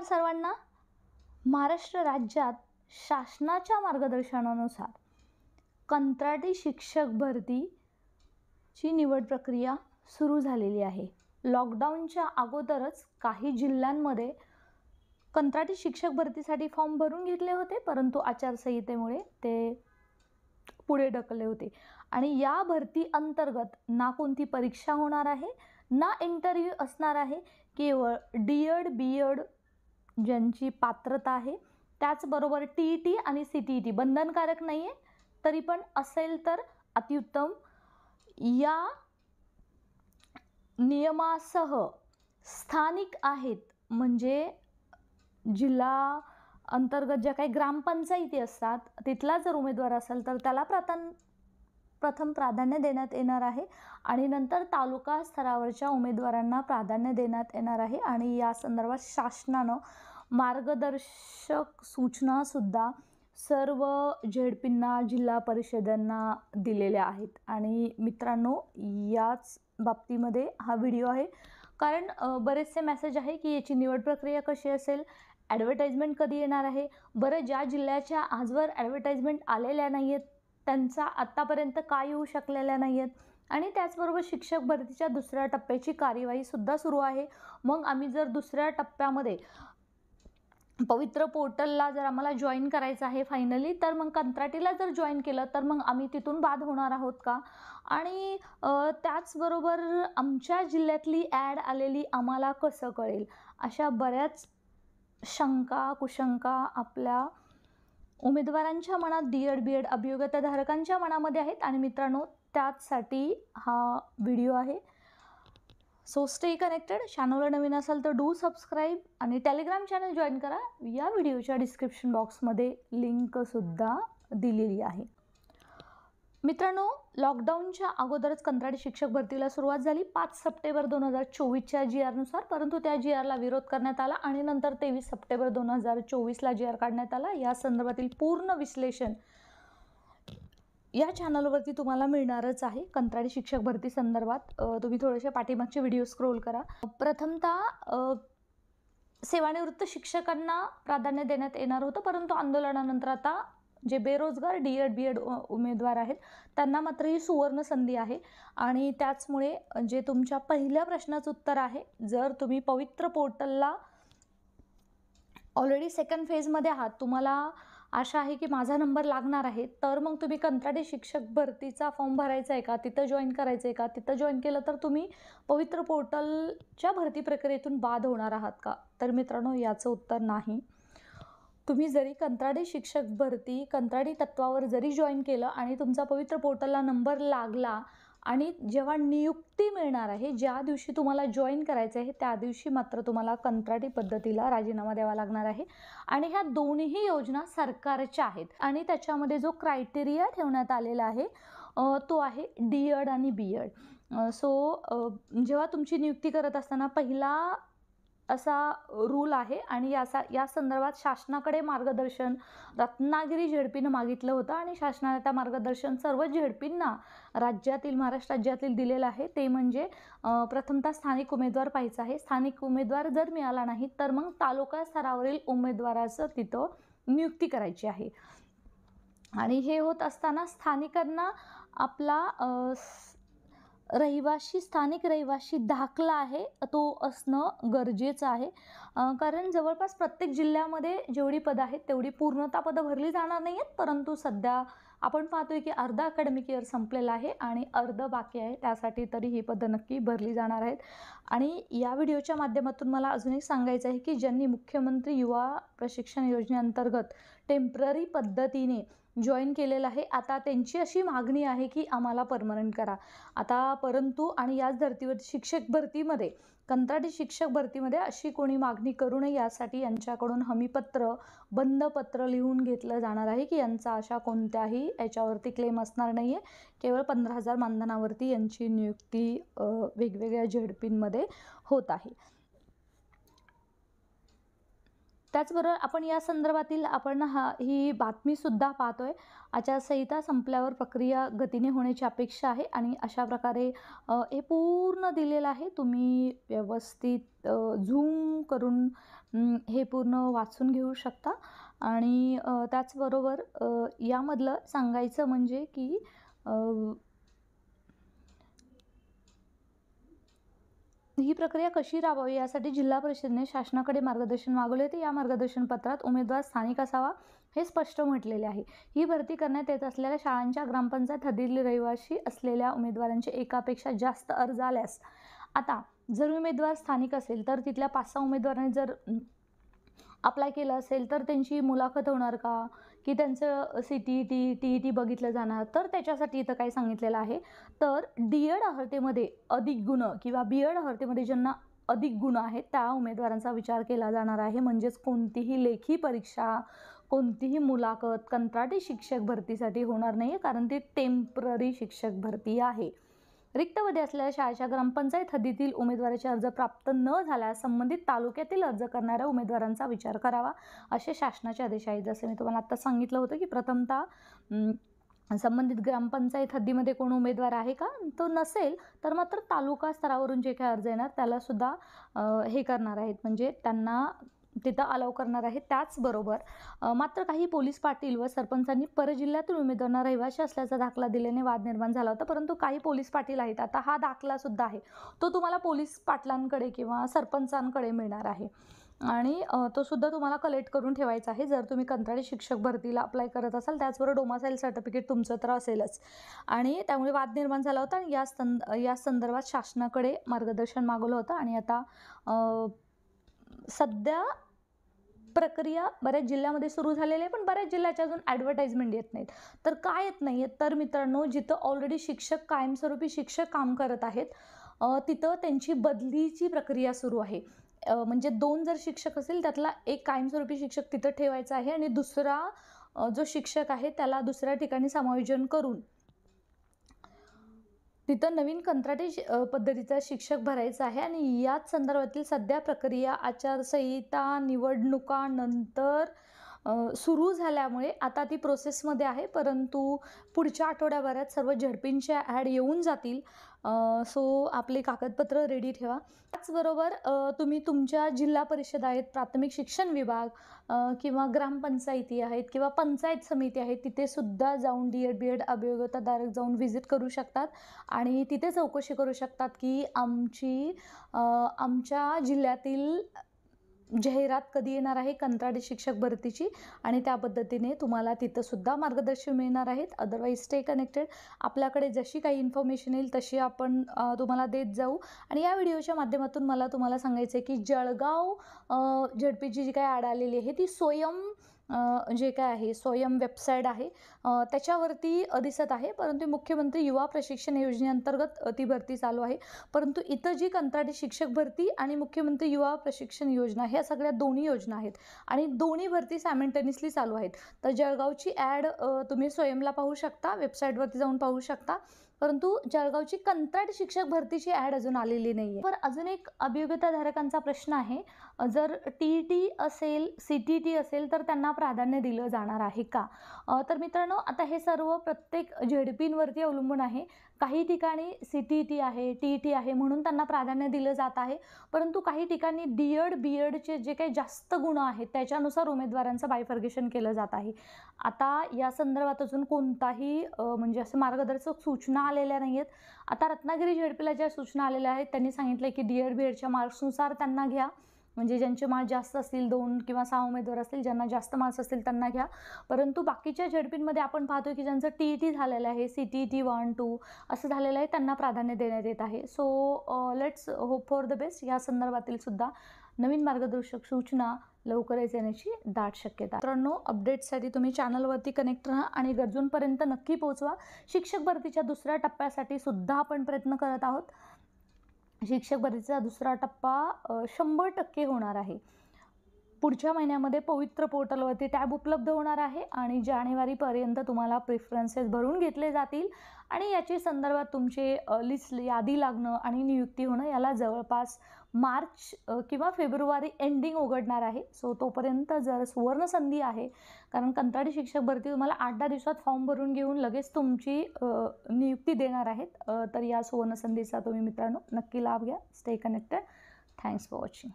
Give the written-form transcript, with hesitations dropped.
नमस्कार सर्वांना। महाराष्ट्र राज्यात शासनाच्या मार्गदर्शनानुसार कंत्राटी शिक्षक भरतीची निवड प्रक्रिया सुरू झालेली आहे। लॉकडाऊनच्या अगोदरच काही जिल्ह्यांमध्ये कंत्राटी शिक्षक भरतीसाठी फॉर्म भरून घेतले होते, परंतु आचारसंहितेमुळे ते पुढे ढकलले होते आणि या भरती अंतर्गत ना कोणती परीक्षा होणार आहे ना इंटरव्ह्यू असणार आहे। केवळ डी.एड. बी.एड. ज्यांची पात्रता आहे, त्याचबरोबर टी.ई.टी. आणि सी.टी.ई.टी. बंधनकारक नाही आहे, तरी पण असेल तर अतिउत्तम। या नियमासह स्थानिक आहेत, म्हणजे जिल्हा अंतर्गत ज्या काही ग्रामपंचायती असतात तिथला जर उमेदवार असेल तर त्याला प्रथम प्राधान्य देण्यात येणार आहे आणि नंतर तालुका स्तरावरच्या उमेदवारांना प्राधान्य देण्यात येणार आहे। आणि या संदर्भात शासनानं मार्गदर्शक सूचनासुद्धा सर्व झेडपींना, जिल्हा परिषदांना दिलेल्या आहेत। आणि मित्रांनो, याच बाबतीमध्ये हा व्हिडिओ आहे, कारण बरेचसे मेसेज आहे की याची निवड प्रक्रिया कशी असेल, ॲडव्हर्टाइजमेंट कधी येणार आहे। बरं, ज्या जिल्ह्याच्या आजवर ॲडव्हर्टाइजमेंट आलेल्या नाही आहेत त्यांचा आत्तापर्यंत काय येऊ शकलेल्या नाही आहेत, आणि त्याचबरोबर शिक्षक भरतीच्या दुसऱ्या टप्प्याची कार्यवाहीसुद्धा सुरू आहे। मग आम्ही जर दुसऱ्या टप्प्यामध्ये पवित्र पोर्टलला जर आम्हाला जॉईन करायचं आहे फायनली, तर मग कंत्राटीला जर जॉईन केलं तर मग आम्ही तिथून बाद होणार आहोत का? आणि त्याचबरोबर आमच्या जिल्ह्यातली ॲड आलेली आम्हाला कसं कळेल? अशा बऱ्याच शंका कुशंका आपल्या उमेदवारांच्या मनात, डी.एड. बी.एड. अभियोग्यताधारकांच्या मनामध्ये आहेत। आणि मित्रांनो, त्याचसाठी हा व्हिडिओ आहे। So stay connected. चॅनलला नवीन असाल तर डू सबस्क्राईब आणि टेलिग्राम चॅनल जॉईन करा। या व्हिडिओच्या डिस्क्रिप्शन बॉक्समध्ये लिंकसुद्धा दिलेली आहे। मित्रांनो, लॉकडाऊनच्या अगोदरच कंत्राटी शिक्षक भरतीला सुरुवात झाली 5 सप्टेंबर 2024च्या जी.आरनुसार, परंतु त्या जी.आरला विरोध करण्यात आला आणि नंतर 23 सप्टेंबर 2024ला जी.आर काढण्यात आला। या संदर्भातील पूर्ण विश्लेषण या चॅनलवरती तुम्हाला मिळणारच आहे। कंत्राटी शिक्षक भरती संदर्भात तुम्ही थोडेसे पाठीमागचे व्हिडिओ स्क्रोल करा। प्रथमतः सेवानिवृत्त शिक्षकांना प्राधान्य देण्यात येणार होतं, परंतु आंदोलनानंतर आता जे बेरोजगार डी.एड. बी.एड. उमेदवार आहेत त्यांना मात्र ही सुवर्ण संधी आहे। आणि त्याचमुळे जे तुमच्या पहिल्या प्रश्नाचं उत्तर आहे, जर तुम्ही पवित्र पोर्टलला ऑलरेडी सेकंड फेजमध्ये आहात, तुम्हाला आशा आहे की माझा नंबर लागणार आहे, तर मग तुम्ही कंत्राटी शिक्षक भरतीचा फॉर्म भरायचा आहे का, तिथं जॉईन करायचं आहे का, तिथं जॉईन केलं तर तुम्ही पवित्र पोर्टलच्या भरती प्रक्रियेतून बाद होणार आहात का? तर मित्रांनो, याचं उत्तर नाही। तुम्ही जरी कंत्राटी शिक्षक भरती कंत्राटी तत्वावर जरी जॉईन केलं आणि तुमचा पवित्र पोर्टलला नंबर लागला आणि जेव्हा नियुक्ती मिळणार आहे, ज्या दिवशी तुम्हाला जॉईन करायचं आहे त्या दिवशी मात्र तुम्हाला कंत्राटी पद्धतीला राजीनामा द्यावा लागणार आहे। आणि ह्या दोन्ही योजना सरकारच्या आहेत आणि त्याच्यामध्ये जो क्रायटेरिया ठेवण्यात आलेला आहे तो आहे डी.एड. आणि बी.एड. जेव्हा तुमची नियुक्ती करत असताना पहिला असा रूल आहे आणि या संदर्भात शासनाकडे मार्गदर्शन रत्नागिरी झेडपीनं मागितलं होतं आणि शासनाने त्या मार्गदर्शन सर्व झेडपींना राज्यातील, महाराष्ट्र राज्यातील दिलेलं आहे। ते म्हणजे प्रथमतः स्थानिक उमेदवार पाहायचा आहे। स्थानिक उमेदवार जर मिळाला नाही तर मग तालुका स्तरावरील उमेदवाराचं तिथं नियुक्ती करायची आहे। आणि हे होत असताना स्थानिकांना आपला स्थानिक रहिवासी दाखला आहे तो असणं गरजेचं आहे, कारण जवळपास प्रत्येक जिल्ह्यामध्ये जेवढी पदं आहेत तेवढी पूर्णतः पदं भरली जाणार नाही आहेत, परंतु सध्या आपण पाहतोय की अर्धा अकॅडमिक इयर संपलेला आहे आणि अर्ध बाकी आहे, त्यासाठी तरी ही पदं नक्की भरली जाणार आहेत। आणि या व्हिडिओच्या माध्यमातून मला अजून एक सांगायचं आहे की ज्यांनी मुख्यमंत्री युवा प्रशिक्षण योजनेअंतर्गत टेम्पररी पद्धतीने जॉईन केलेलं आहे, आता त्यांची अशी मागणी आहे की आम्हाला परमनंट करा आता। परंतु आणि याच धर्तीवर शिक्षक भरतीमध्ये, कंत्राटी शिक्षक भरतीमध्ये अशी कोणी मागणी करू नये यासाठी यांच्याकडून हमीपत्र, बंधपत्र लिहून घेतलं जाणार आहे की यांचा अशा कोणत्याही याच्यावरती क्लेम असणार नाही आहे। केवळ 15,000 मानधनावरती यांची नियुक्ती वेगवेगळ्या झेडपींमध्ये होत आहे। त्याचबरोबर आपण या संदर्भातील ही बातमीसुद्धा पाहतोय. आचारसंहिता संपल्यावर प्रक्रिया गतीने होण्याची अपेक्षा आहे आणि अशा प्रकारे हे पूर्ण दिलेलं आहे. तुम्ही व्यवस्थित झूम करून हे पूर्ण वाचून घेऊ शकता. आणि त्याचबरोबर यामधलं सांगायचं म्हणजे की ही प्रक्रिया कशी राबवावी यासाठी जिल्हा परिषदेने शासनाकडे मार्गदर्शन मागवले होते. या मार्गदर्शन पत्रात उमेदवार स्थानिक असावा हे स्पष्ट म्हटलेले आहे. ही भरती करण्यात येत असलेल्या शाळांच्या ग्रामपंचायत हद्दीतील रहिवासी असलेल्या उमेदवारांचे एकापेक्षा जास्त अर्ज आल्यास, आता जर उमेदवार स्थानिक असेल तर तिथल्या 5-6 उमेदवारांनी जर अप्लाय केलं असेल तर त्यांची मुलाखत होणार का, की त्यांचं CTET TET बघितलं जाणार. तर त्याच्यासाठी इथं काय सांगितलेलं आहे, तर D.ED अर्हतेमध्ये अधिक गुण किंवा B.ED अर्हतेमध्ये ज्यांना अधिक गुण आहेत त्या उमेदवारांचा विचार केला जाणार आहे. म्हणजेच कोणतीही लेखी परीक्षा, कोणतीही मुलाखत कंत्राटी शिक्षक भरतीसाठी होणार नाही, कारण ती टेम्पररी शिक्षक भरती आहे. रिक्त पदे असलेल्या शाळेच्या ग्रामपंचायत हद्दीतील उमेदवाराचे अर्ज प्राप्त न झाल्यास संबंधित तालुक्यातील अर्ज करणाऱ्या उमेदवारांचा विचार करावा, असे शासनाचे आदेश आहेत. जसे मी तुम्हाला आता सांगितलं होतं की प्रथमतः संबंधित ग्रामपंचायत हद्दीमध्ये कोण उमेदवार आहे का, तो नसेल तर मात्र तालुका स्तरावरून जे काही अर्ज येणार त्यालासुद्धा हे करणार आहेत, म्हणजे त्यांना तिथं अलाव करणार आहे. त्याचबरोबर मात्र काही पोलीस पाटील व सरपंचांनी परजिल्ह्यातील उमेदवारांना रहिवासी असल्याचा दाखला दिल्याने वाद निर्माण झाला होता. परंतु काही पोलीस पाटील आहेत, आता हा दाखलासुद्धा आहे तो तुम्हाला पोलीस पाटलांकडे किंवा सरपंचांकडे मिळणार आहे आणि तो सुद्धा तुम्हाला कलेक्ट करून ठेवायचा आहे जर तुम्ही कंत्राटी शिक्षक भरतीला अप्लाय करत असाल. त्याचबरोबर डोमासाईल सर्टिफिकेट तुमचं तर असेलच. आणि त्यामुळे वाद निर्माण झाला होता आणि या संदर्भात शासनाकडे मार्गदर्शन मागवलं होतं. आणि आता सध्या प्रक्रिया बऱ्याच जिल्ह्यामध्ये सुरू झालेली आहे, पण बऱ्याच जिल्ह्याच्या अजून ॲडव्हर्टाइजमेंट येत नाहीत. तर काय येत नाही आहेत, तर मित्रांनो जिथं ऑलरेडी शिक्षक कायमस्वरूपी शिक्षक काम करत आहेत तिथं त्यांची बदलीची प्रक्रिया सुरू आहे. म्हणजे 2 जर शिक्षक असेल त्यातला एक कायमस्वरूपी शिक्षक तिथं ठेवायचा आहे आणि दुसरा जो शिक्षक आहे त्याला दुसऱ्या ठिकाणी समायोजन करून तिथं नवीन कंत्राटी पद्धतीचा शिक्षक भरायचा आहे. आणि याच संदर्भातील सध्या प्रक्रिया आचारसंहिता निवडणुकानंतर सुरू झाल्यामुळे आता ती प्रोसेसमध्ये आहे. परंतु पुढच्या आठवड्याभरात सर्व झडपींच्या ॲड येऊन जातील. सो आपले कागदपत्र रेडी ठेवा. त्याचबरोबर तुम्ही तुमच्या जिल्हा परिषद आहेत, प्राथमिक शिक्षण विभाग किंवा ग्रामपंचायती आहेत किंवा पंचायत समिती आहेत, तिथे सुद्धा जाऊन D.ED B.ED अभियोग्यताधारक जाऊन व्हिजिट करू शकतात आणि तिथे चौकशी करू शकतात की आमच्या जिल्ह्यातील जाहिरात कधी येणार आहे कंत्राटी शिक्षक भरतीची, आणि त्या पद्धतीने तुम्हाला तिथं सुद्धा मार्गदर्शन मिळणार आहेत. Otherwise stay connected. आपल्याकडे जशी काही इन्फॉर्मेशन येईल तशी आपण तुम्हाला देत जाऊ. आणि या व्हिडिओच्या माध्यमातून मला तुम्हाला सांगायचं आहे की जळगाव झडपीची जी काही ॲड आलेली आहे ती जे काय आहे स्वयं वेबसाईट आहे त्याच्यावरती दिसत आहे. परंतु मुख्यमंत्री युवा प्रशिक्षण योजनेअंतर्गत ती भरती चालू आहे. परंतु इथं जी कंत्राटी शिक्षक भरती आणि मुख्यमंत्री युवा प्रशिक्षण योजना ह्या सगळ्या दोन्ही योजना आहेत आणि दोन्ही भरती सायमल्टेनियसली चालू आहेत. तर जळगावची ॲड तुम्ही स्वयंला पाहू शकता, वेबसाईटवरती जाऊन पाहू शकता. परंतु जळगावची कंत्राटी शिक्षक भरतीची ॲड अजून आलेली नाही आहे. तर अजून एक अभियोग्यताधारकांचा प्रश्न आहे, जर TET असेल CTET असेल तर त्यांना प्राधान्य दिलं जाणार आहे का. तर मित्रांनो आता हे सर्व प्रत्येक झेडपींवरती अवलंबून आहे. काही ठिकाणी CTET आहे TET आहे म्हणून त्यांना प्राधान्य दिलं जात आहे. परंतु काही ठिकाणी D.ED B.EDचे जे काही जास्त गुण आहेत त्याच्यानुसार उमेदवारांचं बायफर्गेशन केलं जात आहे. आता या संदर्भात अजून कोणताही म्हणजे असं मार्गदर्शक सूचना आलेल्या नाही आहेत. आता रत्नागिरी झेडपीला ज्या सूचना आलेल्या आहेत त्यांनी सांगितलं की D.ED B.EDच्या मार्क्सनुसार त्यांना घ्या. म्हणजे ज्यांचे मार्क्स जास्त असतील 2 किंवा 6 उमेदवार असतील ज्यांना जास्त मार्क्स असतील त्यांना घ्या. परंतु बाकीच्या झेडपींमध्ये आपण पाहतो की ज्यांचं TET झालेलं आहे, CTET 1, 2 असं झालेलं आहे त्यांना प्राधान्य देण्यात येत आहे. So let's hope for the best. या संदर्भातील सुद्धा नवीन मार्गदर्शक सूचना लवकरच येण्याची दाट शक्यता. मित्रांनो अपडेट्ससाठी तुम्ही चॅनलवरती कनेक्ट राहा आणि गरजूंपर्यंत नक्की पोहोचवा. शिक्षक भरतीच्या दुसऱ्या टप्प्यासाठी सुद्धा आपण प्रयत्न करत आहोत. शिक्षक भरतीचा दुसरा टप्पा 100% होणार आहे. पुढच्या महिन्यामध्ये पवित्र पोर्टलवरती टॅब उपलब्ध होणार आहे आणि जानेवारीपर्यंत तुम्हाला प्रेफरन्सेस भरून घेतले जातील आणि याची संदर्भात तुमचे लिस्ट यादी लागणं आणि नियुक्ती होणं याला जवळपास मार्च किंवा फेब्रुवारी एंडिंग उघडणार आहे. सो तोपर्यंत जर सुवर्णसंधी आहे, कारण कंत्राटी शिक्षक भरती तुम्हाला 8-10 दिवसात फॉर्म भरून घेऊन लगेच तुमची नियुक्ती देणार आहेत. तर या सुवर्णसंधीचा तुम्ही मित्रांनो नक्की लाभ घ्या. Stay connected. Thanks for watching.